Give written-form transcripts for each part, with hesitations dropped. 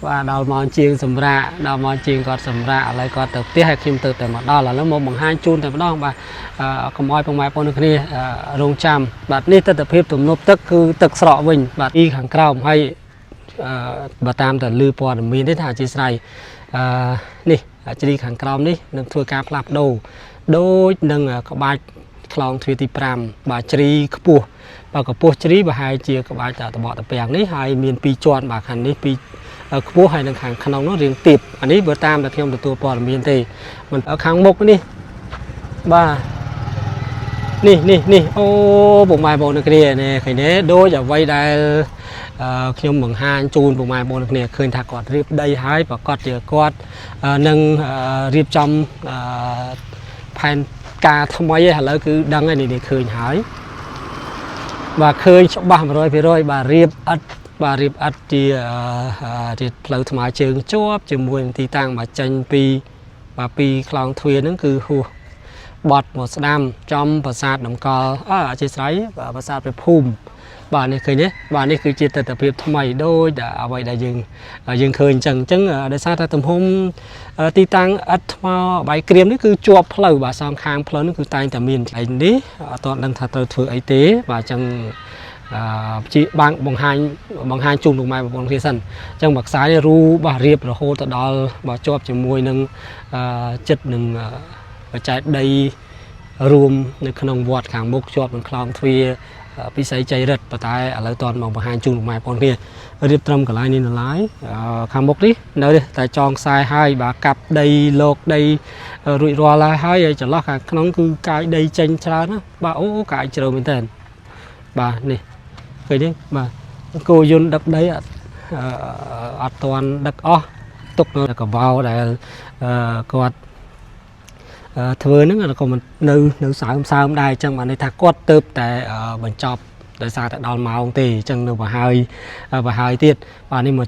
và đào mòn chiên sầm rạ đào mòn chiên còn sầm rạ lại còn tập tiếp hay kim từ từ mà đo là nó một bằng hai chun thì đó và còn mọi bằng mai con được kia rong cham và ní tập hiệp tụm nộp tức cứ tức sọ mình và đi hàng cao hay bà tam từ lư po mình đến thà chia sài ní chỉ đi hàng cao ní nâng thua cáp lạp đầu đôi nâng có bàiคลองทวีติปรามบาจรีขปูบากระปูจรีบาไฮเจียกับบาจ่าตะบอตะเปียงนี้ไฮมีนปีจวนบาคันนี้ปีขปูไฮหนึ่งขังขนมน้องเรียงติบอันนี้เบอร์ตามแต่เทียมตัวปอดมีนตีมันขังมกนี่บ้านี่โอ้บุกไม้โบนักเรียนเนี่ยใครเนี่ยโดยจะไว้ได้ขยมเหมืองฮานจูนบุกไม้โบนักเรียนเคยถักกอดรีบได้หายปากกอดเจอกอดนึ่งรีบจำภายกาทำไมแล้วคือดังไอ้นี่เคยหายvà khơi cho bà rồi bà riệp ắt thì lâu thầm trường chốt trường mùi thì tăng bà tranh pi clown thuyền nó cứ hù bọt một năm trong bà sát đồng co ở trên sấy và bà sát về phùm bà này khơi nhé bà này cứ chia tập hiệp thầm mày đôi đã vậy đã dừng khơi chẳng chẳng để sát ra tầm hôm ti tăng ắt mà bài kiếm nó cứ chụp lâu bà xong khang phơi nó cứ tay tầm miền anh đấy toàn đang thật thừa ấy tế và chẳng chị bằng hai chung đồng mai bằng phía sân trong bậc sái ru bà riệp rồi hô tao đó bà chụp chỉ môi nâng chất nâng chạy đầy rùm nâng khăn vọt kháng mốc chụp bằng clown thuê bị say chạy rật và tại ở lại toàn bằng hai chung đồng mai con kia riệp trâm cả lại nên là lái kháng mốc đi nơi tại tròn sai hai bà cặp đầy lột đầy rụi rò là hai chả lo kháng nóng cứ cái đầy tranh cha nó bà ố cái chờ mình tên bà này cái đi mà cô yun đập đấy toàn đập tục nó là cả vào để quạt thừa nữa là còn mình nữ sao hôm nay chẳng mà này thạc quạt tớp tại bên chọc tại sao tại đòn màu tì chẳng được và hai tiết và nên mà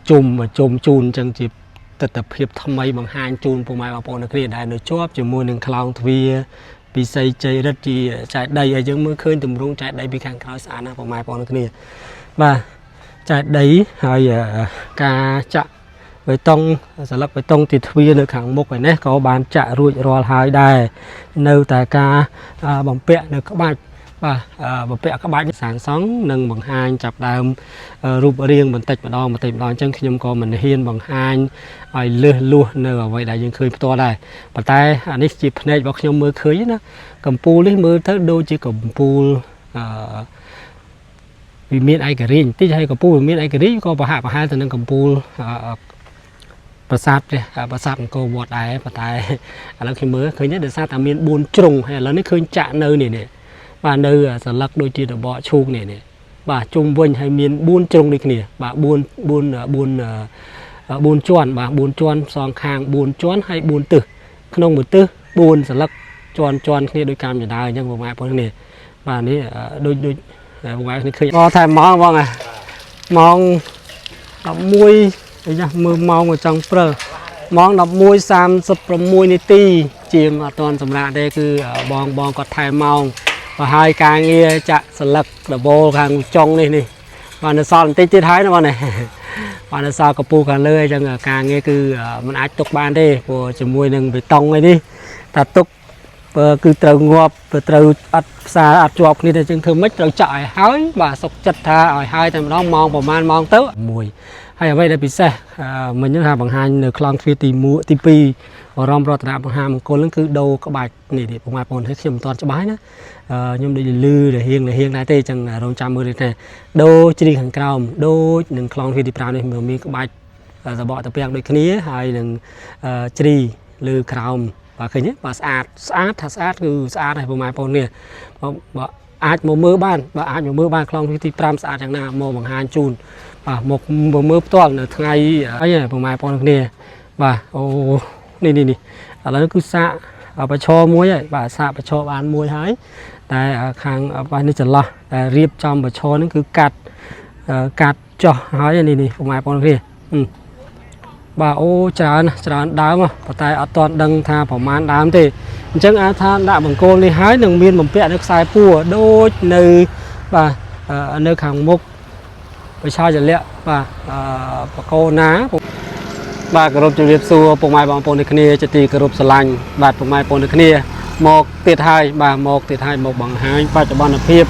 chùm chun chẳng chỉ tập hiệp thăm mấy bằng hai chun của mai vào được kia đại nó chóp chỉ mua đường clown thuê bị xây chơi rất chi chạy đầy ở những mới khơi tùm rung chạy đầy bị khang khao xa na của mai vào được kia và chạy đấy hay ca chạm với tông sản lập với tông thì thuê được hàng một cái này có bán chạy ruột rồi hai đài nơi tại ca bằng pẹ được các bạn và bằng pẹ các bạn sáng sóng nâng bằng hai chập đàm rụp riêng bằng tịch mà tịch đo chân khi nhung có mình hiên bằng hai ai lưa nơi vậy đại dương khơi to đây và tay anh ấy chụp này bọc nhung mưa khơi nó cầm pu lấy mưa tới đôi chỉ cầm pu vì miền ai cái riêng tí hay cầm pu miền ai cái riêng có bà hạ bà hai thì nâng cầm pu bà sát cô bọt đài bà tay là khi mới khơi nhất được sát tại miền buôn trùng hay là nó khơi chạm nơi này và nơi sản lắc đôi chia được bọ chuông này bà trung vinh hay miền buôn trùng đi kìa bà buôn choan bà buôn choan song khang buôn choan hay buôn tử không một tư buôn sản lắc choan kia đôi cam nhà đài nhưng mà mai con này bà này đôi ngoài này khơi o thèm mong vâng à mong đập muôi mưa mong ở trong prơ mong đập muôi sam sập muôi này ti chiềng toàn sầm rạ đây cứ bong có thèm mong và hai càng nghe chạ sờ lật là bô càng trong này và nó sao tí tí thái nó này và nó sao cặp pu càng lơi chẳng càng nghe cứ mình ách tục ban đi của chỉ mùi đừng bị tông này đi thật tục cứ trâu ngọp trâu ắt xa ắt chuột đi thì chừng thường mấy trâu chạy hói và sọc chật tha ở hai thằng đó mong vào man mong tớ mùi hay ở đây là bị xe mình những hàng bằng hai nửa clang phi tì mua tì pi và rom rọt đạp bằng hàng cô lớn cứ đâu các bài này để bằng hai con hết khiêm toàn cho bái nữa nhưng đây là lư để hiên này tê chẳng là rong trăm mươi này đô chỉ đi hàng cao đô nửa clang phi tì prao này mình các bài giờ bỏ tập bèn đôi kia hay nửa chỉ lư cao và khi nhất và sát cứ sát này bằng hai con này ai một mưa ban và ai một mưa ban clang phi tì prao sát chẳng nào màu bằng hai chun và một mưa toàn là ngày ấy này bằng mai con này và ôนี่แล้วก็สะเอาไปโชว์มวยvàสะไปโชว์บานมวยหายแต่ข้างไปนี่จะละแต่เรียบจอมไปโชว์นั่นคือกัดจ่อหายนี่ผมหมายปอนพี่บ่าโอ้จานดาวมาแต่เอาตอนดังทาผมมันดามทีจังอาทานด่าบังโกนี่หายหนึ่งเมียนผมเปียนักสายปัวโดยในvà nơi hàng mụcไปชาจะเลี้ยว่าปะโกน้า បាទគោរពជំរាបសួរពុកម៉ែបងប្អូនទាំងគ្នាជាទីគោរពស្រឡាញ់បាទពុកម៉ែបងប្អូនទាំងគ្នាមកទៀតហើយបាទមកទៀតហើយមកបង្ហាញបច្ចុប្បន្នភាព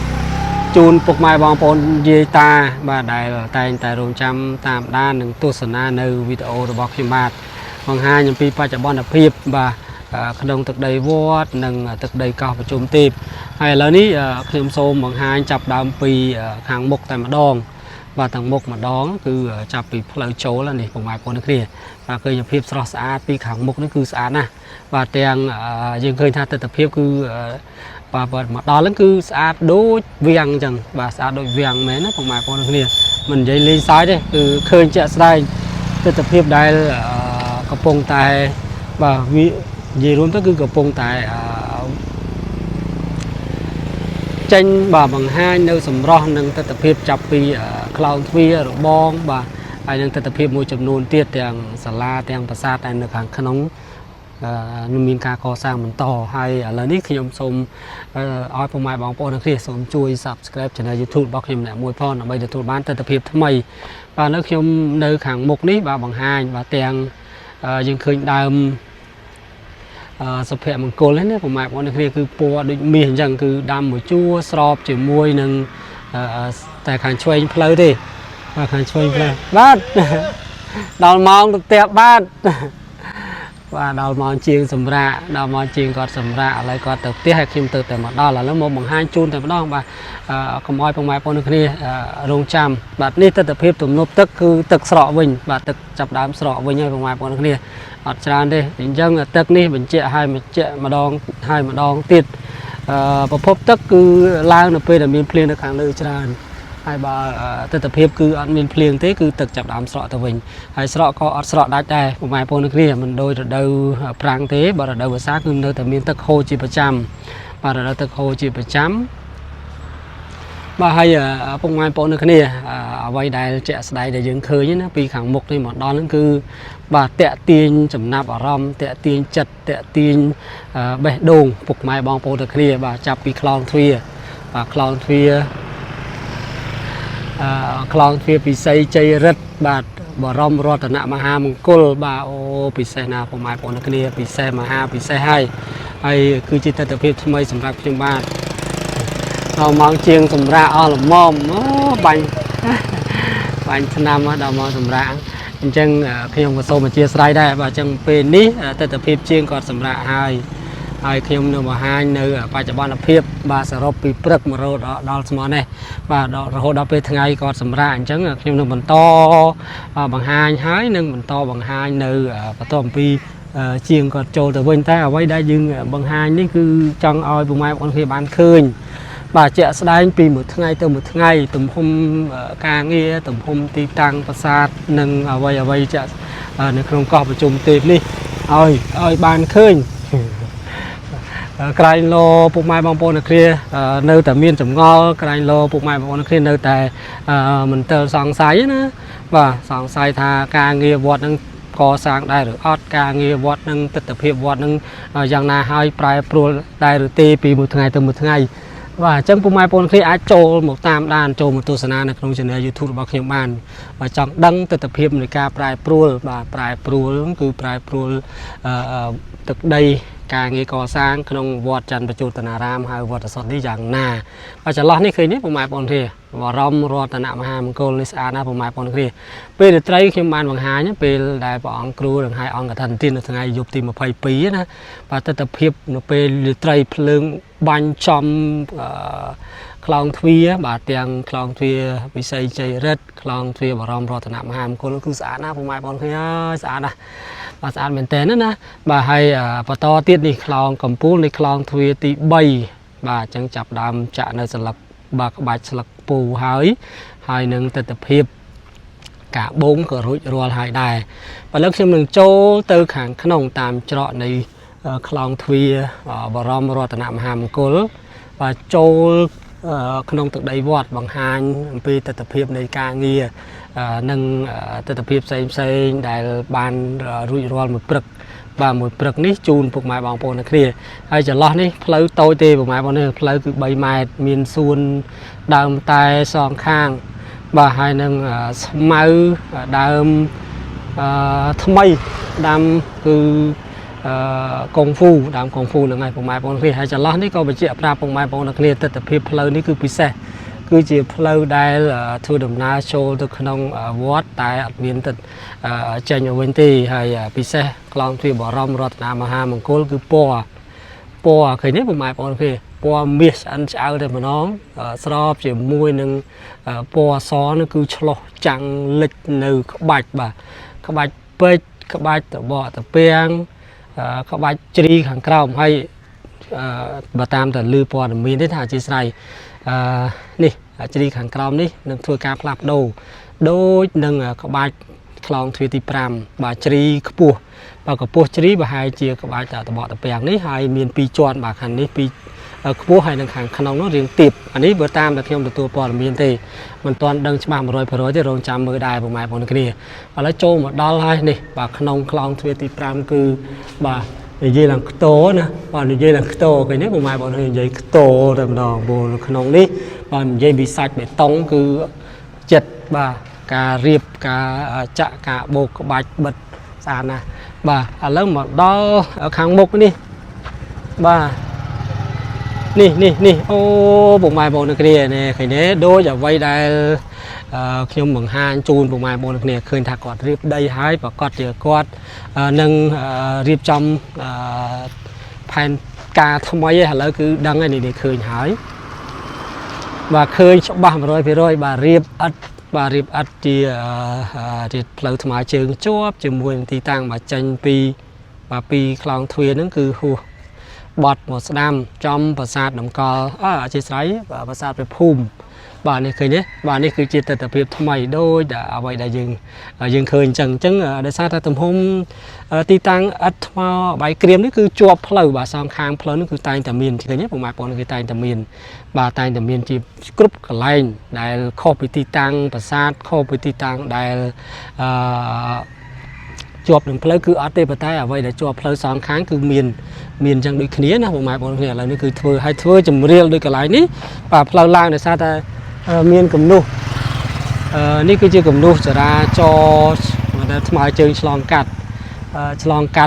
ជូនពុកម៉ែបងប្អូនយាយតាបាទដែលតែងតែរងចាំតាមដាននិងទស្សនានៅវីដេអូរបស់ខ្ញុំបាទបង្ហាញអំពីបច្ចុប្បន្នភាពបាទក្នុងទឹកដីវត្តនិងទឹកដីកោះប្រជុំទេពហើយឥឡូវនេះខ្ញុំសូមបង្ហាញចាប់ដើមពីខាងមុខតែម្ដងបាទទាំងមុខម្ដងគឺចាប់ពីផ្លូវចូលនេះពុកម៉ែបងប្អូនគ្នាបាទឃើញភាពស្រស់ស្អាតពីខាងមុខនេះគឺស្អាតណាស់បាទទាំងយើងឃើញថាទស្សនវិជ្ជាគឺបាទមកដល់ហ្នឹងគឺស្អាតដូចវាំងអញ្ចឹងបាទស្អាតដូចវាំងមែនណាពុកម៉ែបងប្អូនគ្នាមិននិយាយលេងសើចទេគឺឃើញជាក់ស្ដែងទស្សនវិជ្ជាដែលកំពុងតែបាទវានិយាយរួមទៅគឺកំពុងតែចេញបាទបង្ហាញនៅសម្រស់និងទស្សនវិជ្ជាចាប់ពីខ្លោងទ្វាររបងបាទហើយនឹងទស្សនវិជ្ជាមួយចំនួនទៀតទាំងសាលាទាំងប្រាសាទតែនៅខាងក្នុងនឹងមានការកសាងបន្តហើយឥឡូវនេះខ្ញុំសូមឲ្យពុកម៉ែបងប្អូនទាំងគ្នាសូមជួយ Subscribe Channel YouTube របស់ខ្ញុំអ្នកមួយផងដើម្បីទទួលបានទស្សនវិជ្ជាថ្មីបាទនៅខ្ញុំនៅខាងមុខនេះបាទបង្ហាញបាទទាំងយើងឃើញដើមសុភមង្គលនេះណាពុកម៉ែបងប្អូនគ្នាគឺពណ៌ដូចមាសអញ្ចឹងគឺដាំមួយជួរស្របជាមួយនឹងតែខាងឆ្វេងផ្លូវទេបាទខាងឆ្វេងផ្លូវបាទដល់ម៉ោងទៅផ្ទះបាទបាទដល់ម៉ោងជាងសម្រាកដល់ម៉ោងជាងគាត់សម្រាកឥឡូវគាត់ទៅផ្ទះហើយខ្ញុំទៅតែមកដល់ឥឡូវមកបង្ហាញជូនតែម្ដងបាទកុំឲ្យពុកម៉ែបងប្អូនគ្នារងចាំបាទនេះទស្សនវិជ្ជាទំនប់ទឹកគឺទឹកស្រកវិញបាទទឹកចាប់ដើមស្រកវិញហើយពុកម៉ែបងប្អូនគ្នាអត់ច្រើនទេអញ្ចឹងទឹកនេះបញ្ជាក់ឲ្យបញ្ជាក់ម្ដងហើយម្ដងទៀតប្រភពទឹកគឺឡើងនៅពេលដែលមានភ្លៀងនៅខាងលើច្រើនហើយបើទស្សនវិជ្ជាគឺអត់មានភ្លៀងទេគឺទឹកចាប់ដើមស្រកទៅវិញហើយស្រកក៏អត់ស្រកដាច់ដែរពុកម៉ែបងប្អូនគ្នាមិនដូចរដូវប្រាំងទេបើរដូវវស្សាគឺនៅតែមានទឹកហូរជាប្រចាំបាទរដូវទឹកហូរជាប្រចាំបាទហើយពុកម៉ែបងប្អូនគ្នាអ្វីដែលជាក់ស្ដែងដែលយើងឃើញណាពីខាងមុខនេះមកដល់ហ្នឹងគឺបាទតាក់ទាញចំណាប់អារម្មណ៍តាក់ទាញចិត្តតាក់ទាញបេះដូងពុកម៉ែបងប្អូនគ្នាបាទចាប់ពីខ្លោងទ្វារបាទខ្លោងទ្វារពិសីជ័យរិទ្ធបាទបរមរតនមហាមង្គលបាទអូពិសេសណាពុកម៉ែបងប្អូនគ្នាពិសេសមហាពិសេសហើយគឺជាទស្សនវិជ្ជាថ្មីសម្រាប់ខ្ញុំបាទដល់ម៉ោងជាងសម្រាប់អស់ល្មមអូបាញ់ឆ្នាំដល់ម៉ោងសម្រាប់អញ្ចឹងខ្ញុំក៏សូមអធិស្ឋានដែរបាទអញ្ចឹងពេលនេះទស្សនវិជ្ជាជាងគាត់សម្រាប់ហើយខ្ញុំនៅបង្ហាញនៅបច្ចុប្បន្នភាពបាទសរុបពីព្រឹកមករហូតដល់ស្មោះនេះបាទរហូតដល់ពេលថ្ងៃគាត់សម្រាប់អញ្ចឹងខ្ញុំនឹងបន្តបង្ហាញហើយនឹងបន្តបង្ហាញនៅបន្តអំពីជាងគាត់ចូលទៅវិញតែអ្វីដែលយើងបង្ហាញនេះគឺចង់ឲ្យពុកម៉ែបងប្អូនគ្នាបានឃើញបាទជាក់ស្ដែងពីមួយថ្ងៃទៅមួយថ្ងៃទំហំការងារទំហំទីតាំងប្រាសាទនិងអ្វីជាក់នៅក្នុងកោះប្រជុំទេពនេះឲ្យបានឃើញក្រែងលោពុកម៉ែបងប្អូនគ្នានៅតែមានចម្ងល់ក្រែងលោពុកម៉ែបងប្អូនគ្នានៅតែមិនទាល់សង្ស័យណាបាទសង្ស័យថាការងារវត្តនឹងកសាងដែរឬអត់ការងារវត្តនឹងទស្សនវិជ្ជាវត្តនឹងយ៉ាងណាហើយប្រែប្រួលដែរឬទេពីមួយថ្ងៃទៅមួយថ្ងៃបាទអញ្ចឹងពុកម៉ែបងប្អូនគ្នាអាចចូលមកតាមដានចូលមកទស្សនានៅក្នុង Channel YouTube របស់ខ្ញុំបានបើចង់ដឹងទស្សនវិជ្ជានៃការប្រែប្រួលបាទប្រែប្រួលគឺប្រែប្រួលទឹកដីការងារកសាងក្នុងវត្តច័ន្ទប្រជុតនារាមហើយវត្តសុទ្ធនេះយ៉ាងណាបើចន្លោះនេះឃើញនេះពុកម៉ែបងប្អូនគ្នាបរមរតនមហាមង្គលនេះស្អាតណាស់ពុកម៉ែបងប្អូនគ្នាពេលរាត្រីខ្ញុំបានបង្ហាញពេលដែលព្រះអង្គគ្រូនិងហើយអង្គកថាទាននៅថ្ងៃយប់ទី22ណាបាទទស្សនវិជ្ជានៅពេលរាត្រីភ្លើងបាញ់ចំខ្លោងទ្វារបាទទាំងខ្លោងទ្វារវិស័យជ័យរិទ្ធខ្លោងទ្វារបរមរតនមហាមង្គលគឺស្អាតណាស់ពុកម៉ែបងប្អូនគ្នាស្អាតណាស់បាទស្អាតមែនតើណាបាទហើយបន្តទៀតនេះខ្លោងកំពូលនេះខ្លោងទ្វារទី3បាទអញ្ចឹងចាប់ដើមចាក់នៅស្លឹកបាទក្បាច់ស្លឹកពូហើយនឹងទស្សនវិជ្ជាការបូមក៏រួចរាល់ហើយដែរឥឡូវខ្ញុំនឹងចូលទៅខាងក្នុងតាមច្រកនៃខ្លោងទ្វារបរមរតនមហាមង្គលបាទចូលក្នុងទឹកដីវត្តបង្ហាញអំពីទស្សនវិជ្ជានៃការងារនិងទស្សនវិជ្ជាផ្សេងដែលបានរួចរាល់មួយព្រឹកបាទមួយព្រឹកនេះជូនពុកម៉ែបងប្អូនគ្នាហើយចន្លោះនេះផ្លូវតូចទេពុកម៉ែបងប្អូនផ្លូវគឺ3ម៉ែត្រមានសួនដើមតែសងខាងបាទហើយនឹងស្មៅដើម ทำไมดำคือกองฟูดำกองฟูหรือไงผมหมายปองนี่ให้จะล้อนี่ก็ไปเจียบราผมหมายปองนักเรียนแต่เพียบเพลนี่คือพิเศษคือเจียบเพลได้ทูดำนาโชว์ตัวขนมวัดตายอัดเวียนตัดเจนเวนตี้ให้พิเศษกลองที่บ่อรอมรถนามหามงคลคือปัวเคยนี้ผมหมายปองนี่ปัวมิสอันเช้าเด็กมันน้องสอบเจียมมวยหนึ่งปัวซ้อนคือฉลองจังเล็กหนึ่งขบัดบ่ขบัดเปิดขบัดตัวบ่อตัวเปียงเขาบาจรีขังกล้าวให้บาตามแต่ลือปอนมีได้ถ่ายจีสไรนี่จรีขังกล้าวนี่หนึ่งทัวร์การพลับโดยหนึ่งเขาบาคลองทวีติปรามบาจรีขปัวบากระปัวจรีบาหายเจียเขาบาแต่บ่อแต่เปียงนี่หายมีนปีจวนบาขันนี่ปีขปัวหายหนึ่งขังขนมน้องเรียงติบอันนี้เบอร์ตามแต่เพียงแต่ตัวปอนมีนตีมันตอนดังฉบับ100%ที่เราจำมือได้ประมาณคนนี้แล้วโจมดอลให้นี่บาขนมคลองทวีติปรามคือบายี่หลังโตนะบางยี่หลังโตcáiนี้ผมหมายบอกlàยี่โตแต่ดอกโบขนมนี้บางยี่bị sạch bê tôngคือจัดบ่ากาเรียบกาจะกาโบกบาดบัดสารนะบ่าแล้วมาดอข้างมุกนี่บ่านี่โอ้ผมหมายบอกนักเรียนเนี่ยcáiนี้โดยจะไว้ได้khi ông bằng hai chun bùng mai bồn này khơi thạc quạt riệp đây hái và quạt giờ quạt nâng riệp trong pan ca thông mấy hay là cứ đăng cái này để khơi hái và khơi trong ba rồi bà riệp ắt thì lâu tham trường chốt trường mùi thì tăng mà tranh pi và pi clown thuyền nó cứ hù bọt một đam trong và sạt đồng cò ở trên sấy và sạt về phùm bà nàyเคยเนี่ยbà nàyคือจิตแต่เพียบทำไมโดยเอาไว้ได้ยังเคยจังได้ทราบแต่ตุ้มตีตังอัดมาใบเกรียมนี่คือจวบเพลย์บ่าซองคางเพลย์นี่คือตายแต่มีนเคยเนี่ยผมหมายปอนคือตายแต่มีนบ่าตายแต่มีนจีกรุ๊ปกับไลน์ได้ข้อไปตีตังประสาทข้อไปตีตังได้จวบหนึ่งเพลย์คืออัดเตปไตเอาไว้ได้จวบเพลย์สองครั้งคือมีนจังด้วยขี้นะผมหมายปอนคืออะไรนี่คือเธอให้เธอจำเรียลด้วยกับไลน์นี้บ่าเพลย์ล่างได้ทราบแต่มีนกับนูนี่คือชื่อกับนูจะราจอมาทำไมเจอฉลองกั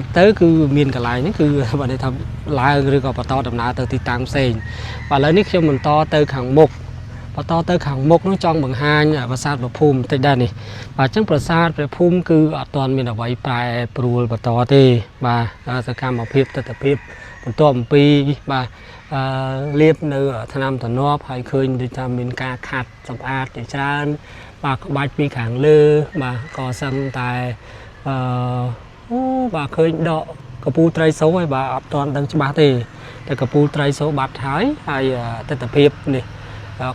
ดเตอคือมีนกับลายนี่คือวันนี้ทำลายหรือกับปตอดำนาเตอติดตามเซนvàแล้วนี่คือมันต่อเตอขังมกปตอเตอขังมกน้องจองบางฮานประสาทประพุ่มติดได้นี่vàจังประสาทประพุ่มคือตอนมีเอาไว้ปลายปรูปตอเตvàสกัดมาพิบแต่พิบเป็นตัวปีvàเรียบเนื้อทนำต่อนอบให้เคยได้ทำเป็นการขัดสัมอาดในจานบากบาดปีขังเลือบากก่อซ้ำตายบากเคยดอกกระปูไตรโซ่ให้บาอับตอนดังฉบับตีแต่กระปูไตรโซ่บาดท้ายให้แต่เพียบนี่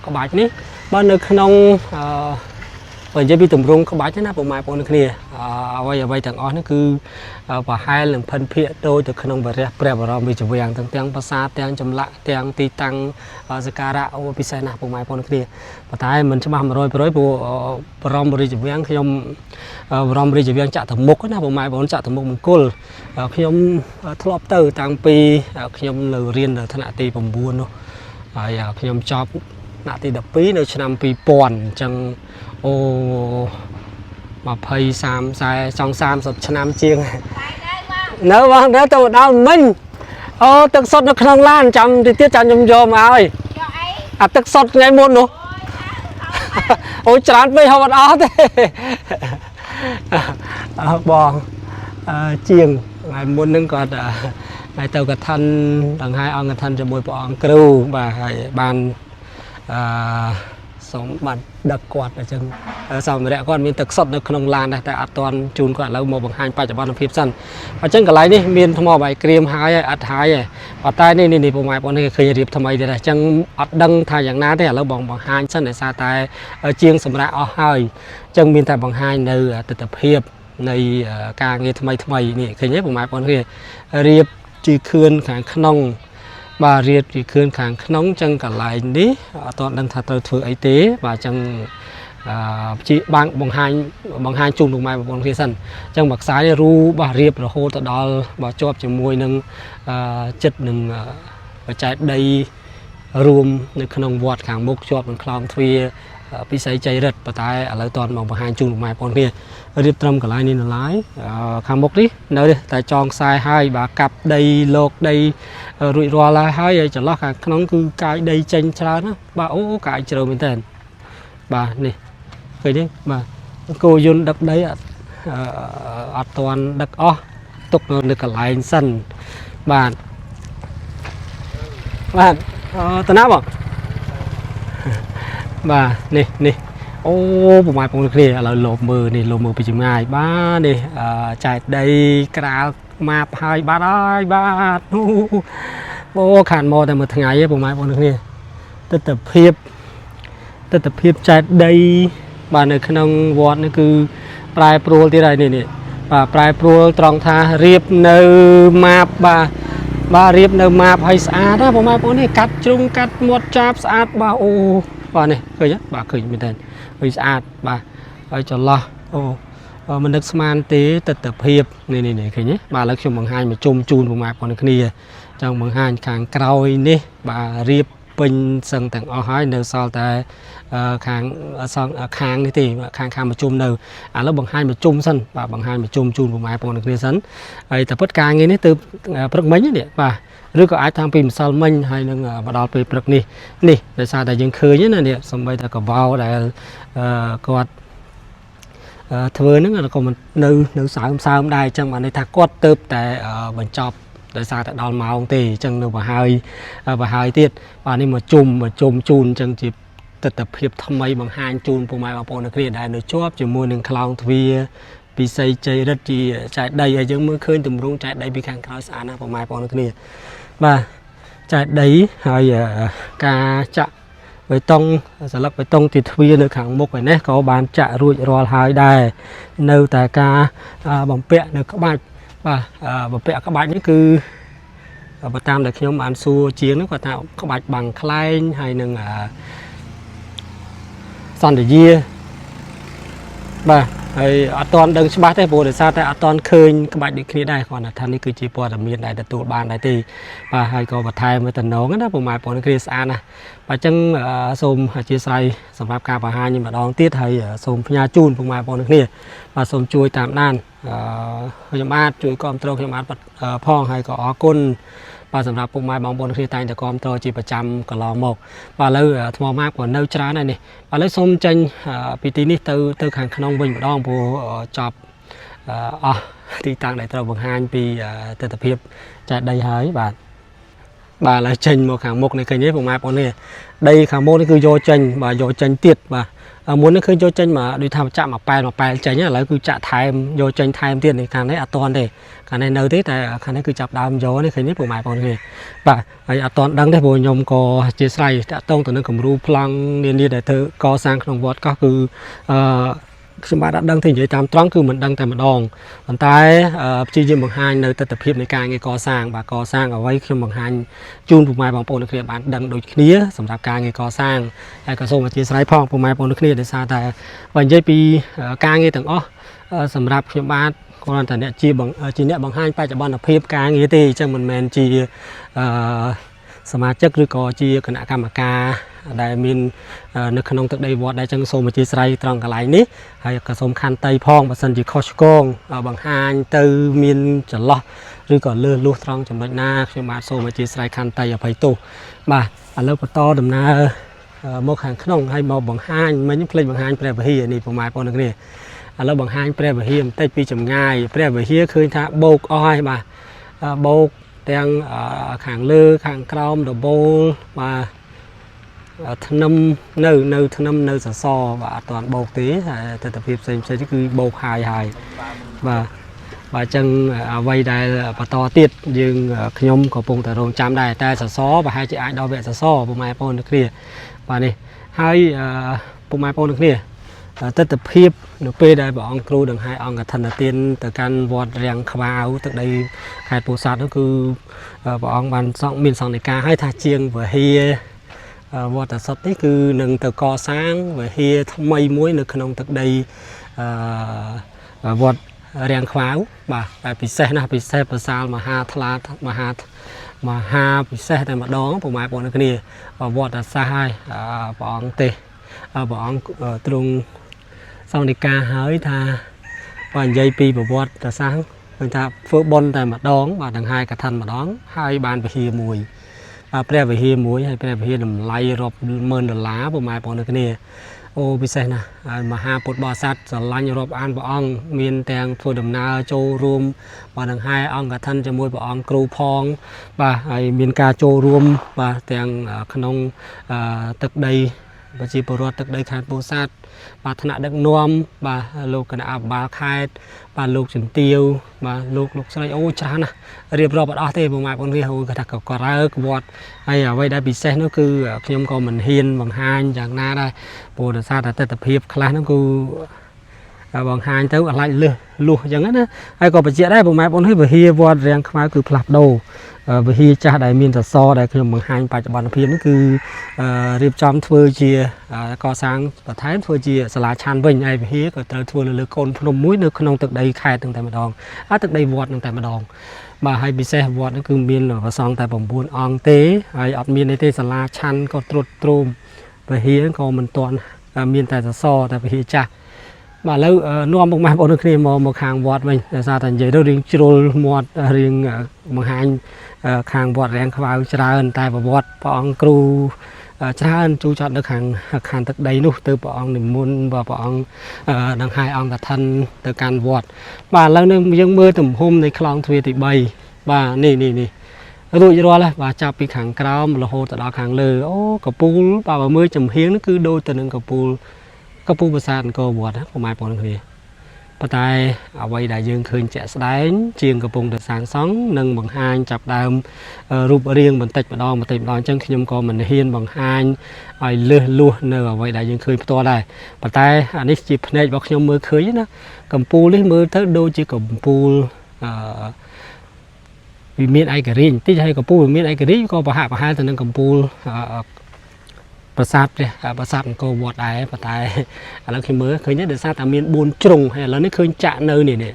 กระบาดนี้บ้านในขนมวันจะมีตุ่มรงกระบาดใช่ไหมผมหมายปองนึกเนี่ยเอาไว้ต่างอ้อนี่คือว่าให้หลังพันเพียโดยจากขนมบะเรียบแปรบารมีจุดอย่างต่างๆภาษาต่างจำละต่างตีตังสการะเอาพิเศษนะผมหมายปองนึกเนี่ยปัจจัยมันจะมา100%ปูบารมีจุดอย่างขยมบารมีจุดอย่างจะถึงมุกนะผมหมายปองจะถึงมุกมันกุลขยมทลบเตอร์ต่างปีขยมเรียนถนัดตีผมบุญเนาะขยมจอบหน้าตีดับปีในชนำปีป่อนจังโอ้มาเพย์3 2 3 10 ឆ្នាំជាងនៅបងទៅដល់មិញអូទឹកសុទ្ធនៅក្នុងឡានចាំទៅទៀតចាំខ្ញុំយកមកឲ្យអាទឹកសុទ្ធថ្ងៃមុននោះអូច្រើនពេកហូបអត់អស់ទេបងជាងថ្ងៃមុននឹងគាត់ហើយទៅកថាដង្ហែអង្គកថាជាមួយព្រះអង្គគ្រូបាទហើយបានสมบัติดักกวาดจังสมัยแรกก่อนมีตึกสดในขนมลานแต่อัดตอนจูนก่อนแล้วมาบังคับไปจากบ้านพิบสั้นพอจังกับไรนี่มีทมอใบเกรียมหายอัดหายปัตตานี่ผมหมายปอนนี่เคยเรียบทำไมเดี๋ยวจังอัดดังทายอย่างนั้นแต่เราบังคับสั้นในซาตายเจียงสำราเอาหายจังมีแต่บังคับในตึกเพียบในการเงี้ยทำไมนี่เคยเนี่ยผมหมายปอนนี่เรียบจีเคือนขางขนมบาเรียบจีเคือนขางขนมจังกับไรนี้ตอนดังทัดตัวไอเต้บาจังจีบางบางฮันจุ่มลงมาบางทีสั้นจังบักซ้ายรู้บาเรียบเราโหตดอลบาจอบจะมวยหนึ่งจัดหนึ่งปัจจัยใดรวมในขนมวอดขางมุกจอบเป็นคลองทวี ពិសីចៃរិតប៉ុន្តែឥឡូវតន់មកបង្ហាញជូនម៉ែបងគ្នារៀបត្រឹមកន្លែងនេះនៅឡើយខាងមុខនេះនៅនេះតែចងខ្សែហើយបាទកាប់ដីលោកដីរួចរាល់ហើយចន្លោះខាងក្នុងគឺកាយដីចេញច្រើនណាបាទអូកាយជ្រៅមែនតើបាទនេះឃើញទេបាទគោយន្តដឹកដីអត់តាន់ដឹកអស់ទុកនៅកន្លែងសិនបាទតណាបងបាទនេះអូប្រមាណបងគ្នាឥឡូវលោកមើលនេះលោកមើលពីចម្ងាយបាទនេះចែកដីក្រាលម៉ាប់ហើយបាទហើយបាទអូខានមកតែមួយថ្ងៃឯងប្រមាណបងគ្នាទិដ្ឋភាពចែកដីបាទនៅក្នុងវត្តនេះគឺប្រែប្រួលទៀតហើយនេះបាទប្រែប្រួលត្រង់ថារៀបនៅម៉ាប់បាទរៀបនៅម៉ាប់ឲ្យស្អាតណាបងប្អូននេះកាត់ជ្រុងកាត់មាត់ចាបស្អាតបាទអូបាទនេះឃើញបាទឃើញមែនតើឃើញស្អាតបាទហើយចន្លោះអូមិននឹកស្មានទេទិដ្ឋភាពនេះឃើញទេបាទឥឡូវខ្ញុំបង្ហាញមកជុំជូនបងប្អូនគ្នាចង់បង្ហាញខាងក្រោយនេះបាទរៀបពេញសឹងទាំងអស់ហើយនៅសល់តែខាងនេះទេខាងមកជុំនៅឥឡូវបង្ហាញមកជុំសិនបាទបង្ហាញមកជុំជូនបងប្អូនគ្នាសិនហើយតែពិតការងារនេះទៅព្រឹកមិញនេះបាទឬក៏អាចតាំងពីម្សិលមិញហើយនឹងមកដល់ពេលព្រឹកនេះដោយសារតែយើងឃើញណានេះសំបីតែកបោដែលគាត់ធ្វើហ្នឹងក៏មិននៅសើមដែរអញ្ចឹងបានន័យថាគាត់ទៅតែបញ្ចប់ដោយសារតែដល់ម៉ោងទេអញ្ចឹងនៅបើហើយទៀតបាទនេះមកជុំជូនអញ្ចឹងជាទិដ្ឋភាពថ្មីបង្ហាញជូនពុកម៉ែបងប្អូនអ្នកគ្នាដែលនៅជាប់ជាមួយនឹងខ្លោងទ្វារពិសីជ័យរិទ្ធជាចែកដីហើយយើងមើលឃើញទម្រង់ចែកដីពីខាងក្រោយស្អាតណាស់ពុកម៉ែបងប្អូនអ្នកគ្នាបាទចែកដីហើយការចាក់បេតុងសន្លឹកបេតុងទីទ្វារនៅខាងមុខឯនេះក៏បានចាក់រួចរាល់ហើយដែរនៅតែការបំពាក់នៅក្បាច់បាទបំពាក់ក្បាច់នេះគឺបើតាមដែលខ្ញុំបានសួរជាងនោះគាត់ថាក្បាច់បាំងខ្លែងហើយនឹងសន្តាយាបាទហើយអត់ទាន់ដឹងច្បាស់ទេព្រោះដោយសារតែអត់ទាន់ឃើញក្បាច់ដូចគ្នាដែរគាត់ថានេះគឺជាព័ត៌មានដែលទទួលបានដែរទេបាទហើយក៏បន្ថែមទៅតំណងណាពុកម៉ែបងប្អូនគ្នាស្អាតណាស់បាទអញ្ចឹងសូមអធិស្ឋានសម្រាប់ការបង្ហាញនេះម្ដងទៀតហើយសូមផ្ញើជូនពុកម៉ែបងប្អូនគ្នាបាទសូមជួយតាមដានខ្ញុំបាទជួយគ្រប់គ្រងខ្ញុំបាទផងហើយក៏អរគុណបាទសម្រាប់ពុកម៉ែបងប្អូនគ្នាតែងតែគ្រប់គ្រងជាប្រចាំកន្លងមកបាទឥឡូវថ្មម៉ាប់ក៏នៅច្រើនដែរនេះឥឡូវសូមចេញពីទីនេះទៅខាងក្នុងវិញម្ដងព្រោះចប់អស់ទីតាំងដែលត្រូវបង្ហាញពីទិដ្ឋភាពចែកដីហើយបាទឥឡូវចេញមកខាងមុខនេះឃើញទេពុកម៉ែបងប្អូននេះដីខាងមុខនេះគឺយកចេញបាទយកចេញទៀតបាទមុននេះឃើញយកចេញមកដូចថាចាក់មកប៉ែលចេញឥឡូវគឺចាក់ថែមយកចេញថែមទៀតនេះខាងនេះអត់ទាន់ទេខាងនេះនៅទេតែខាងនេះគឺចាប់ដើមយកនេះឃើញទេពុកម៉ែបងប្អូនគ្នាបាទហើយអត់ទាន់ដឹងទេព្រោះខ្ញុំក៏ជាស្រ័យតាក់ទងទៅនឹងគំរូប្លង់នានាដែលធ្វើកសាងក្នុងវត្តកោះគឺខ្ញុំបាទអត់ដឹងទេនិយាយតាមត្រង់គឺមិនដឹងតែម្ដងប៉ុន្តែព្យាយាមបង្ហាញនៅទស្សនវិជ្ជានៃការងារកសាងបាទកសាងអ្វីខ្ញុំបង្ហាញជូនពុកម៉ែបងប្អូនគ្នាបានដឹងដូចគ្នាសម្រាប់ការងារកសាងហើយក៏សូមអធិស្ឋានផងពុកម៉ែបងប្អូនគ្នាដោយសារតែបើនិយាយពីការងារទាំងអស់សម្រាប់ខ្ញុំបាទគ្រាន់តែអ្នកជាអ្នកបង្ហាញបច្ចុប្បន្នភាពការងារទេអញ្ចឹងមិនមែនជាសមាជិកឬក៏ជាគណៈកម្មការដែលមាននៅក្នុងទឹកដីវត្តដែលចឹងសូមអធិស្ឋានត្រង់កន្លែងនេះហើយក៏សូមខន្តីផងបើសិនជាខុសឆ្គងបង្ហាញទៅមានចន្លោះឬក៏លើសលួសត្រង់ចំណុចណាខ្ញុំបាទសូមអធិស្ឋានខន្តីអភ័យទោសបាទឥឡូវបន្តដំណើរមកខាងក្នុងហើយមកបង្ហាញមិញភ្លេចបង្ហាញព្រះវិហារនេះពុកម៉ែបងប្អូនគ្នាឥឡូវបង្ហាញព្រះវិហារបន្តិចពីចម្ងាយព្រះវិហារឃើញថាបោកអស់ហើយបាទបោកទាំងខាងលើខាងក្រោមដបូលបាទធ្នឹមនៅធ្នឹមនៅសសរបាទអត់ទាន់បោកទេតែទិដ្ឋភាពផ្សេងគឺបោកហើយបាទអញ្ចឹងអ្វីដែលបន្តទៀតយើងខ្ញុំក៏កំពុងតែរងចាំដែរតែសសរប្រហែលជាអាចដល់វគ្គសសរពុកម៉ែបងប្អូនគ្នាបាទនេះហើយពុកម៉ែបងប្អូនគ្នាទិដ្ឋភាពនៅពេលដែលព្រះអង្គគ្រូដង្ហែអង្គកឋិនទានទៅកាន់វត្តរាំងខ្វាវទឹកដីខេត្តពោធិ៍សាត់នោះគឺព្រះអង្គបានមានសង្ឃដីកាឲ្យថាជាងវិហារវត្តសុទ្ធនេះគឺនឹងទៅកសាងវិហារថ្មីមួយនៅក្នុងទឹកដីវត្តរាំងខ្វាវបាទតែពិសេសណាស់ពិសេសប្រសាលមហាថ្លាមហាពិសេសតែម្ដងពុកម៉ែបងប្អូនគ្នាវត្តអាសាសហើយព្រះអង្គទេស bỏ ông trung xong đi ca hỡi tha và dây pi bảo vọt là sáng người ta phơi bon tại mặt đón và đằng hai cả thân mà đón hai bàn về hìa mùi và pre về hìa muối hay pre về hìa làm lay rộp mơn đờ lá bộ mai bọn được cái này ô bị xe nè mà ha bột bò sát rồi lanh rộp ăn bỏ ong miên tang phơi đầm na châu rùm và đằng hai ong cả thân cho môi bỏ ong cừu phong và miên ca châu rùm và tang khăn tực đây và chỉ bỏ tực đây khai bò sát và thằng đất nuông và lục cái nào ba khai và lục chuyển tiêu và lục xoay ô chán nè riệp rọp ở đó thì bộ mai bọn kia hồi cái thằng có ra cái vọt hay ở đây đã bị xe nó cứ khi ông còn mình hiên bằng hai chẳng na đây bộ được sao là tập hiệp khai nó cứ bằng hai tới lại lùa chẳng hết hay còn phải chuyện đấy bộ mai bọn kia vừa hia vọt rèn khai cứ plạt đầu vừa hia cha đại miền thật so đây khi bằng hai bài bản phim nó cứ riệp trong thưa chia co sáng và thái thưa chia sả chan bình này vừa hia còn thưa là con phun muối nước không từ đây khai từng tại mà đòn từ đây vọt từng tại mà đòn mà hay bị xe vọt nó cứ miền và xong tại bồng buôn ong tế hay ở miền này tế sả chan có trộn trôm và hia còn mình toàn miền tại so tại hia cha mà lâu nuông một mai bọn được kia một hàng vọt mình ra thành vậy đâu riêng trôi một riêng một hàng hàng vọt rèn vào tràn tay và vọt bọn cừu tràn chú chọn được hàng thực đầy nút từ bọn niềm muốn và bọn đằng hai ông cả thân từ can vọt và lâu nên dương mưa tầm hôm này clown thuê thì bay và nè rồi rồi là và chào bị hàng cao là hồ tại đó hàng lừa ô cặp pu và mưa chầm hiến nó cứ đôi từ những cặp pu bờ sàn cô vọt của mai bọn người bắt tay ở đây đại dương khơi chạy đánh chiên cặp pu từ sáng sóng nâng bằng hai chập đàm rụp riêng mình tịch mà đo mà tìm đo chân khi nhom con mình hiên bằng hai ai lừa nơi ở đây đại dương khơi to đây bắt tay anh ấy chụp này bọc nhom mưa khơi đó cầm pu lấy mưa tới đôi chỉ cầm pu vì miền ai cái riêng tí hay cặp pu miền ai cái riêng có bà hạ bà hai từ nâng cầm pu bờ sát cô vọt đài và tại là khi mới khơi nhất được sao tại miền buôn trùng hay là nó khơi chạm nơi này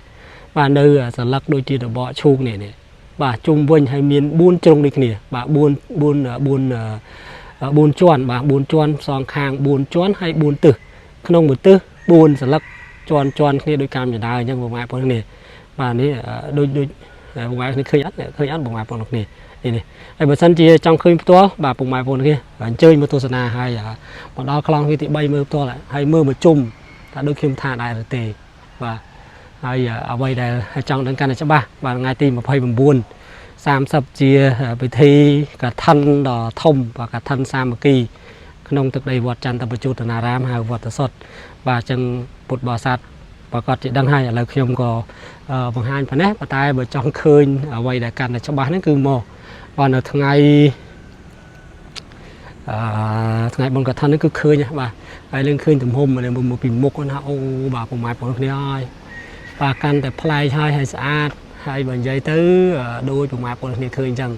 và nơi sở lắc đôi chia được bọ chuông này và trung vinh hay miền buôn trùng đi này và buôn choan song khang buôn choan hay buôn tử không một tư buôn sở lắc choan khi đôi cam nhà đài nhưng một mai bọn này và này đôi một mai khơi ắt một mai bọn này này bữa sân chia trong khơi to và cùng mai vốn kia chơi một tô sana hay bọn đó clown khi tị bay mưa to lại hay mưa một chùm ta đôi khi thả đại được tề và hay ở đây là trong đằng can này cho ba và ngày tìm một hay buồn sam sập chia bị thi cả thân đỏ thông và cả thân sam kỳ nông thực đầy vọt chăn tập chút là ram hay vọt sọt và chân bột bò sạt và còn chị đăng hay là khi ông có bằng hai phần nét và tay ở trong khơi ở đây là can này cho bán nó cứ mò còn ở ngày bọn cả thân nó cứ khơi nha và lên khơi tầm hôm mà để một bình mục con hậu bà của mai bọn này ai và can tại play hay sạch hay bằng giấy tứ đôi của mai bọn này khơi chẳng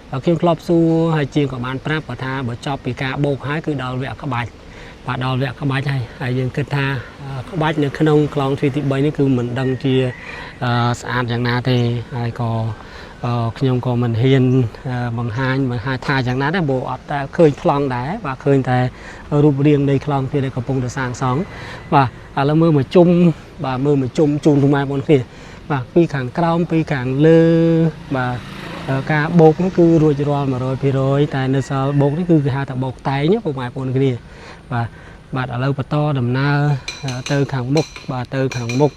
ở khi club su hay chiên của bạn prep và tha bởi cho bị cả bột hái cứ đầu vẹo các bài và đầu vẹo các bài hay dương kết tha các bài những khăn ông clown thì bay nó cứ mình đăng chia sạch chẳng na thì hay có khi nhung của mình hiền bằng hai thai chẳng ná đấy bộ ta khơi phong đá và khơi tại rụp riêng đây phong khi đây có bông được sang sóng và là mưa mà chung và mưa mà chung chung mai bọn kia và pi càng cao pi càng lơ và cả bột nó cứ rồi mà rồi thì rồi tại nơi sao bột nó cứ hai tập bột tay nhé của mai bọn kia và bạn ở lâu và to đầm na từ hàng mục và từ hàng mục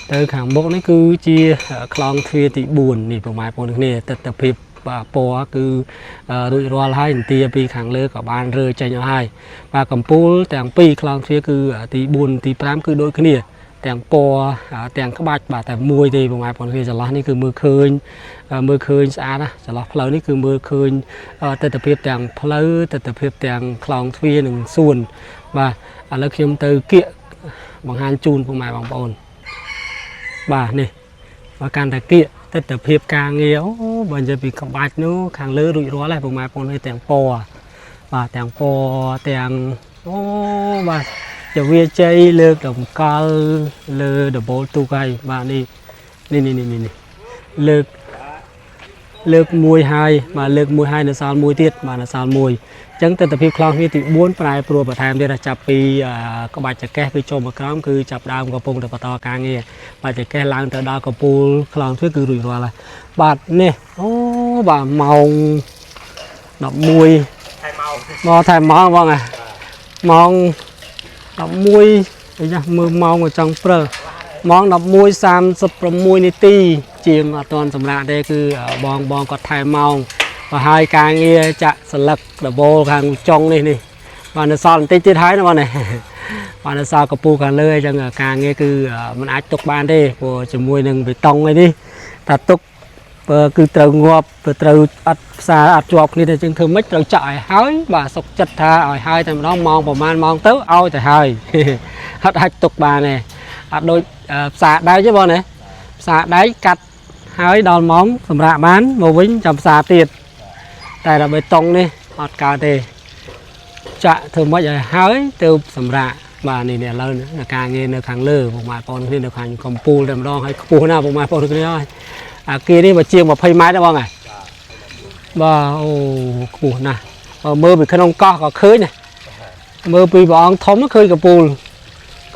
từ hàng bộ này cứ chia clown thuê thì buồn thì của mai bọn này tập hiệp và po cứ đôi roll hai tia pi hàng lơ của ban rơi chạy nhau hai và cầm pool tàng pi clown thuê cứ thì buồn thì pram cứ đôi cái này tàng po tàng các bạch và tàng mùi thì của mai bọn kia giờ lá này cứ mưa khơi xa đó giờ lá phơi này cứ mưa khơi tập hiệp tàng phơi tập hiệp tàng clown thuê đừng xuân và là khi ông từ kia bằng hai chun của mai bằng bọn bà này và càng tại kia tất tập hiệp càng nghèo bây giờ bị cầm bạch nó càng lơ rụi rói lại vùng mai con hơi tèng po và tèng po tèng và giờ vi chơi lơ đồng cao lơ đồng bố tu cây và đi lơ លើកមួយហើយបាទលើកមួយហើយនៅសល់មួយទៀតបាទនៅសល់មួយអញ្ចឹងទិដ្ឋភាពខ្លងគ្នាទី4ប្រែប្រួលបន្ថែមទៀតចាប់ពីក្បាច់ចកេះគឺចូលមកក្រោមគឺចាប់ដើមកំពុងតែបន្តការងារបាទចកេះឡើងទៅដល់កពូលខ្លងទ្វាគឺរួចរាល់ហើយបាទនេះអូបាទម៉ោង11ថែម៉ោងថែម៉ោងបងម៉ោង11អីចាមើលម៉ោងឲ្យចង់ព្រើម៉ោង11:36នាទីជាងអត់ទាន់សម្រាប់ទេគឺបងគាត់ថែម៉ោងបើហើយការងារចាក់ស្លឹកដបូលខាងចុងនេះបាទនៅសល់បន្តិចទៀតហើយណាបងនេះបាទនៅសល់កពូខាងលើអញ្ចឹងការងារគឺมันអាចទុកបានទេព្រោះជាមួយនឹងបេតុងអីនេះតែទុកគឺត្រូវងាប់ត្រូវអត់ផ្សារអត់ជាប់គ្នាទេអញ្ចឹងធ្វើម៉េចត្រូវចាក់ឲ្យហើយបាទសុកចិត្តថាឲ្យហើយតែម្ដងម៉ោងប្រហែលម៉ោងទៅឲ្យទៅហើយអត់អាចទុកបានទេអត់ដូចផ្សារដែកទេបងណាផ្សារដែកកាត់ហើយដល់ម៉ោងសម្រាប់បានមកវិញចាំផ្សារទៀតតែដល់បេតុងនេះអត់កើតទេចាក់ធ្វើម៉េចឲ្យហើយទៅសម្រាប់បាទនេះឥឡូវការងារនៅខាងលើពុកម៉ែបងគ្នានៅខាងកំពូលតែម្ដងហើយខ្ពស់ណាស់ពុកម៉ែបងគ្នាហើយអាគារនេះមកជាង20ម៉ែត្របងហ៎បាទអូខ្ពស់ណាស់មើលពីក្នុងកោះក៏ឃើញណាមើលពីព្រះអង្គធំឃើញកំពូល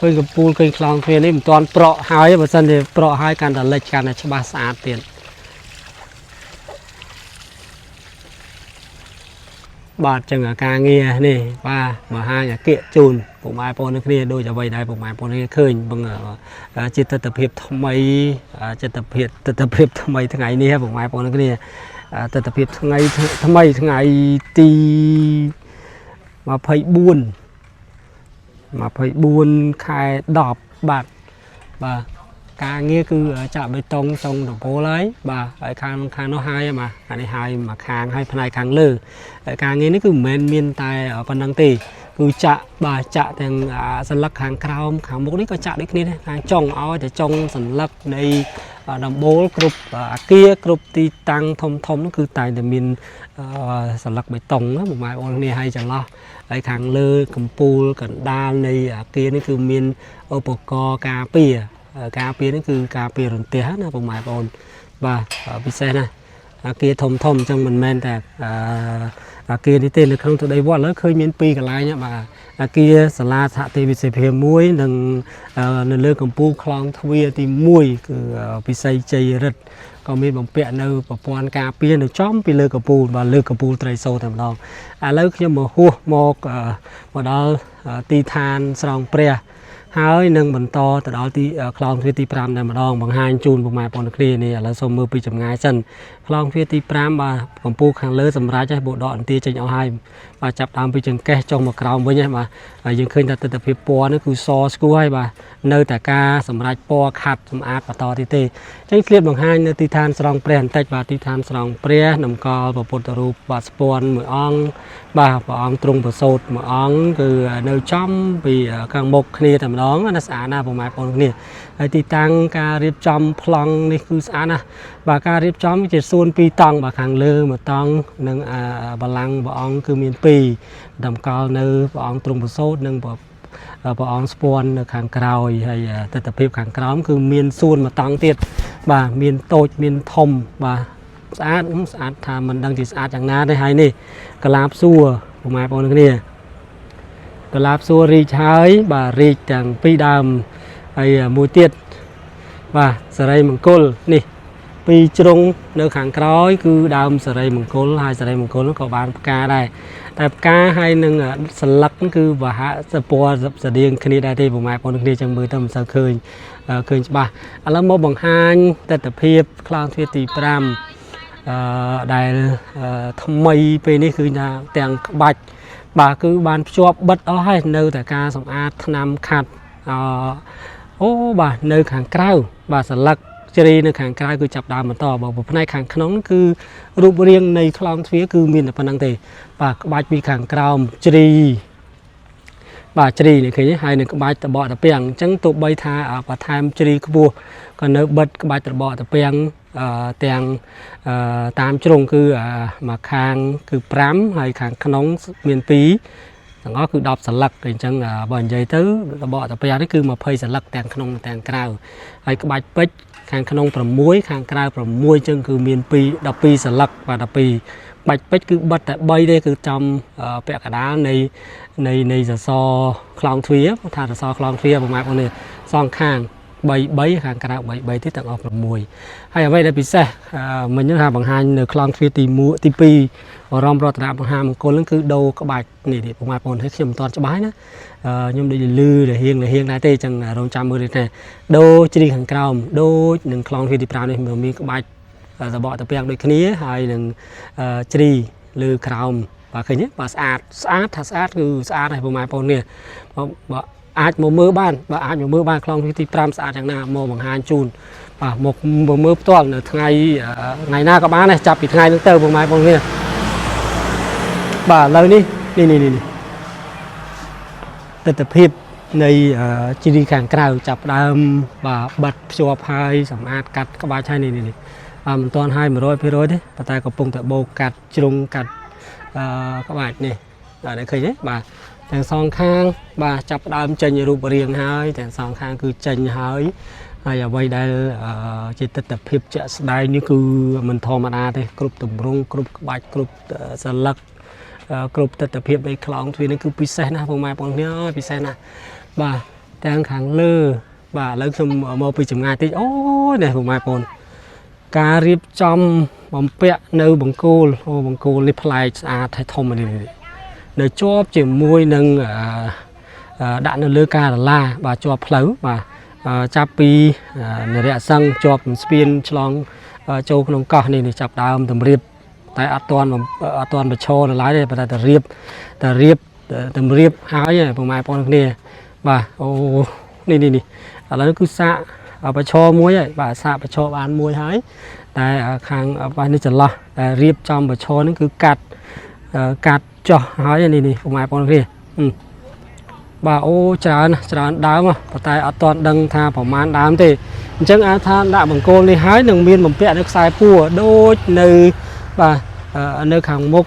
ឃើញខ្លោងគ្នានេះមិនទាន់ប្រក់ហើយបើសិនជាប្រក់ហើយកាន់តែលិចកាន់តែច្បាស់ស្អាតទៀតបាទចឹងការងារនេះបាទមហាអាគារជូនពុកម៉ែបងប្អូនគ្នាដូចអ្វីដែរពុកម៉ែបងប្អូនគ្នាឃើញបងជាទស្សនវិជ្ជាថ្មីទស្សនវិជ្ជាថ្មីថ្ងៃនេះពុកម៉ែបងប្អូនគ្នាទស្សនវិជ្ជាថ្ងៃថ្មីថ្ងៃទី24ខែ10បាទការងារគឺចាក់បេតុងចុងដំបូលហើយបាទហើយខាងនោះហើយបាទអានេះហើយមកខាងហើយផ្នែកខាងលើហើយការងារនេះគឺមិនមែនមានតែប៉ុណ្ណឹងទេគឺចាក់បាទចាក់ទាំងសន្លឹកខាងក្រោមខាងមុខនេះក៏ចាក់ដូចគ្នាដែរខាងចុងឲ្យតែចុងសន្លឹកនៃដំបូលគ្រប់អាគារគ្រប់ទីតាំងធំនោះគឺតែងតែមានសន្លឹកបេតុងណាបងប្អូនគ្នាហើយចន្លោះហើយខាងលើកំពូលកណ្ដាលនៃអាគារនេះគឺមានឧបករណ៍ការពារនេះគឺការពាររន្ទះណាបងប្អូនបាទពិសេសណាអាគារធំអញ្ចឹងមិនមែនតែអាគារនេះទេនៅក្នុងទឹកដីវត្តឥឡូវឃើញមាន2កន្លែងបាទអាគារសាលាសហទេវិសិភិ1និងនៅលើកំពូលខ្លងទ្វារទី1គឺពិសីជ័យរិទ្ធក៏មានបំពាក់នៅប្រព័ន្ធការពារនៅចំពីលើកំពូលបាទលើកំពូលត្រីសូតែម្ដងឥឡូវខ្ញុំមកហួសមកដល់ទីឋានស្រង់ព្រះហើយនឹងបន្តទៅដល់ទីខ្លោងទ្វារទី5តែម្ដងបង្ហាញជូនពុកម៉ែបងប្អូនគ្នានេះឥឡូវសូមមើលពីចម្ងាយសិនខ្លោងទ្វារទី5បាទកំពូលខាងលើសម្រាប់ឲ្យបូដកអន្ទាចេញអស់ហើយបាទចាប់ដើមពីចង្កេះចុងមកក្រោមវិញបាទហើយយើងឃើញថាទិដ្ឋភាពពណ៌នេះគឺសស្គួរហើយបាទនៅតែការសម្រាប់ពណ៌ខាត់សម្អាតបន្តទៀតទេអញ្ចឹងឃ្លាតបង្ហាញនៅទីឋានស្រង់ព្រះបន្តិចបាទទីឋានស្រង់ព្រះតម្កល់ព្រះពុទ្ធរូបបាទស្ពាន់មួយអង្គបាទព្រះអង្គទ្រង់ប្រសូតមួយអង្គគឺនៅចំពីខាងមុខគ្នាតែម្ដងណាស្អាតណាស់បងប្អូនគ្នាហើយទីតាំងការរៀបចំប្លង់នេះគឺស្អាតណាស់បាទការរៀបចំជាសួន2តង់បាទខាងលើមួយតង់និងបល្ល័ង្កព្រះអង្គគឺមាន2តម្កល់នៅព្រះអង្គទ្រង់ប្រសូតនិងព្រះអង្គស្ពាន់នៅខាងក្រោយហើយទិដ្ឋភាពខាងក្រោមគឺមានសួនមួយតង់ទៀតបាទមានតូចមានធំបាទស្អាតថាមិនដឹងជាស្អាតយ៉ាងណាទេហើយនេះកលាបសួរពុកម៉ែបងប្អូនគ្នាកលាបសួររីកហើយបាទរីកទាំង2ដើមហើយមួយទៀតបាទសិរីមង្គលនេះ2ជ្រុងនៅខាងក្រោយគឺដើមសិរីមង្គលហើយសិរីមង្គលក៏បានផ្កាដែរតែផ្កាហើយនឹងសន្លឹកគឺវហៈសពណ៌ស្តៀងគ្នាដែរទេពុកម៉ែបងប្អូនគ្នាចឹងមើលទៅមិនសូវឃើញច្បាស់ឥឡូវមកបង្ហាញទស្សនវិជ្ជាខ្លោងទ្វារទី5ដែលថ្មីពេលនេះគឺថាទាំងក្បាច់បាទគឺបានភ្ជាប់បិទអស់ហើយនៅតែការសម្អាតថ្នាំខាត់អូបាទនៅខាងក្រៅបាទសន្លឹកជ្រីនៅខាងក្រៅគឺចាប់ដើមបន្តបើផ្នែកខាងក្នុងគឺរូបរាងនៃខ្លោងទ្វារគឺមានតែប៉ុណ្្នឹងទេបាទក្បាច់ពីខាងក្រោមជ្រីបាទជ្រីនេះឃើញហើយនឹងក្បាច់តបកតពាំងអញ្ចឹងទោះបីថាបន្ថែមជ្រីខ្ពស់ក៏នៅបិទក្បាច់តបកតពាំងទាំងតាមជ្រុងគឺមកខាងគឺ5ហើយខាងក្នុងមាន2 ទាំងអស់គឺ10សន្លឹកអញ្ចឹងបើនិយាយទៅរបបតាពីនេះគឺ20សន្លឹកទាំងក្នុងទាំងក្រៅហើយក្បាច់ពេជ្រខាងក្នុង6ខាងក្រៅ6អញ្ចឹងគឺមាន12សន្លឹកបាទ12បាច់ពេជ្រគឺបិទតែ3ទេគឺចំពាក់កណ្ដាលនៃសសរខ្លោងទ្វារថាសសរខ្លោងទ្វារប្រមាណនេះសងខាង3ខាងក្រៅ3ទៀតទាំងអស់6ហើយអ្វីដែលពិសេសមិញថាបង្ហាញនៅខ្លោងទ្វារទី2បរមរតនមហាមង្គលនឹងគឺដូរក្បាច់នេះប្រមាណបងខ្ញុំមិនទាន់ច្បាស់ណាខ្ញុំដូចលឺលហៀងដែរទេអញ្ចឹងរងចាំមើលនេះថាដូរជ្រីខាងក្រោមដូចនឹងខ្លោងទ្វារទី5នេះមានក្បាច់សបកតាពាំងដូចគ្នាហើយនឹងជ្រីលើក្រោមបាទឃើញទេបាទស្អាតថាស្អាតគឺស្អាតហើយប្រមាណបងនេះបើអាចមកមើលបានបើអាចមកមើលបានខ្លោងទ្វារទី5ស្អាតយ៉ាងណាមកបង្ហាញជូនបាទមកមើលផ្ទាល់នៅថ្ងៃណាក៏បានដែរចាប់ពីថ្ងៃនេះទៅប្រមាណបងនេះបាទឥឡូវនេះទស្សនភាពនៃជ្រីខាងក្រៅចាប់ដើមបាទបិទភ្ជាប់ហើយសម្អាតកាត់ក្បាច់ហើយនេះមិនទាន់ហើយ 100%ទេប៉ុន្តែកំពុងតែបូកកាត់ជ្រុងកាត់ក្បាច់នេះបាទឃើញទេបាទទាំងសងខាងបាទចាប់ដើមចេញរូបរាងហើយទាំងសងខាងគឺចេញហើយអ្វីដែលជាទស្សនភាពជាក់ស្ដែងនេះគឺមិនធម្មតាទេគ្រប់ទម្រង់គ្រប់ក្បាច់គ្រប់សន្លឹកគ្រប់ទស្សនភាពនៃខ្លោងទ្វារនេះគឺពិសេសណាស់បងប្អូនពិសេសណាស់បាទទាំងខាងលើបាទឥឡូវខ្ញុំមកពីចម្ងាយតិចអូនេះបងប្អូនការរៀបចំបំពាក់នៅបង្គោលនេះប្លែកស្អាតហើយធំនេះនៅជាប់ជាមួយនឹងដាក់នៅលើការឡាបាទជាប់ផ្លូវបាទចាប់ពីនរៈសង្ឃជាប់ស្ពានឆ្លងចូលក្នុងកោះនេះចាប់ដើមតម្រៀបតែអត់ទាន់ប្រឈរនៅឡើយទេប៉ុន្តែតែរៀបតម្រៀបហើយបងប្អូនគ្នាបាទអូនេះឥឡូវគឺសាកប្រឈរមួយហើយបាទសាកប្រឈរបានមួយហើយតែខាងបាទនេះចន្លោះតែរៀបចំប្រឈរនេះគឺកាត់ចោះហើយនេះបងប្អូនគ្នាបាទអូច្រើនដើមប៉ុន្តែអត់ទាន់ដឹងថាប្រមាណដើមទេអញ្ចឹងថាដាក់បង្គោលនេះហើយនឹងមានបំពាក់នៅខ្សែពួរដូចនៅបាទនៅខាងមុខ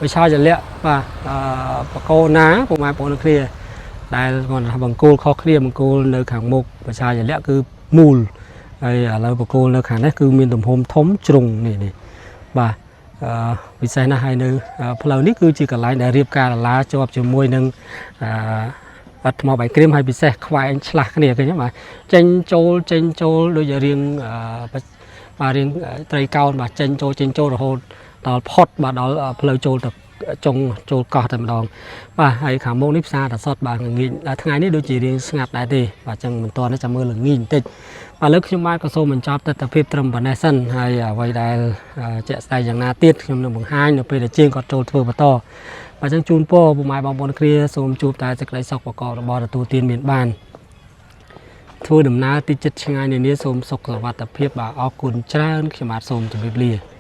វិឆាចលៈបាទបកោណាបងប្អូនគ្នាដែលគាត់ថាបង្គោលខុសគ្នាបង្គោលនៅខាងមុខវិឆាចលៈគឺមូលហើយឥឡូវបង្គោលនៅខាងនេះគឺមានទំហំធំជ្រុងនេះបាទពិសេសណាស់ហើយនៅផ្លូវនេះគឺជាកន្លែងដែលរៀបការឡាជាប់ជាមួយនឹងអត់ថ្មបាយក្រៀមហើយពិសេសខ្វែងឆ្លាស់គ្នាឃើញទេបាទចេញចូលដូចរៀងបាទរៀងត្រីកោណបាទចេញចូលរហូតដល់ផុតបាទដល់ផ្លូវចូលទៅចុងចូលកោះតែម្ដងបាទហើយខាងមុខនេះផ្សារតែសតបាទងាយថ្ងៃនេះដូចជារៀងស្ងាត់ដែរទេបាទអញ្ចឹងមិនទាន់ចាំមើលល្ងាចបន្តិចបាទលើខ្ញុំបាទក៏សូមបញ្ចប់ទស្សនភាពត្រឹមប៉ុណ្ណេះសិនហើយអ្វីដែលជាក់ស្ដែងយ៉ាងណាទៀតខ្ញុំនឹងបង្ហាញនៅពេលដែលជាងគាត់ចូលធ្វើបន្តបាទអញ្ចឹងជូនពរពុកម៉ែបងប្អូនគ្រាសូមជួបតែសេចក្តីសុខប្រកបរបរទទួលទានមានបានធ្វើដំណើរទីចិត្តឆ្ងាយនានាសូមសុខសុវត្ថិភាពបាទអរគុណច្រើនខ្ញុំបាទសូមជម្រាបលា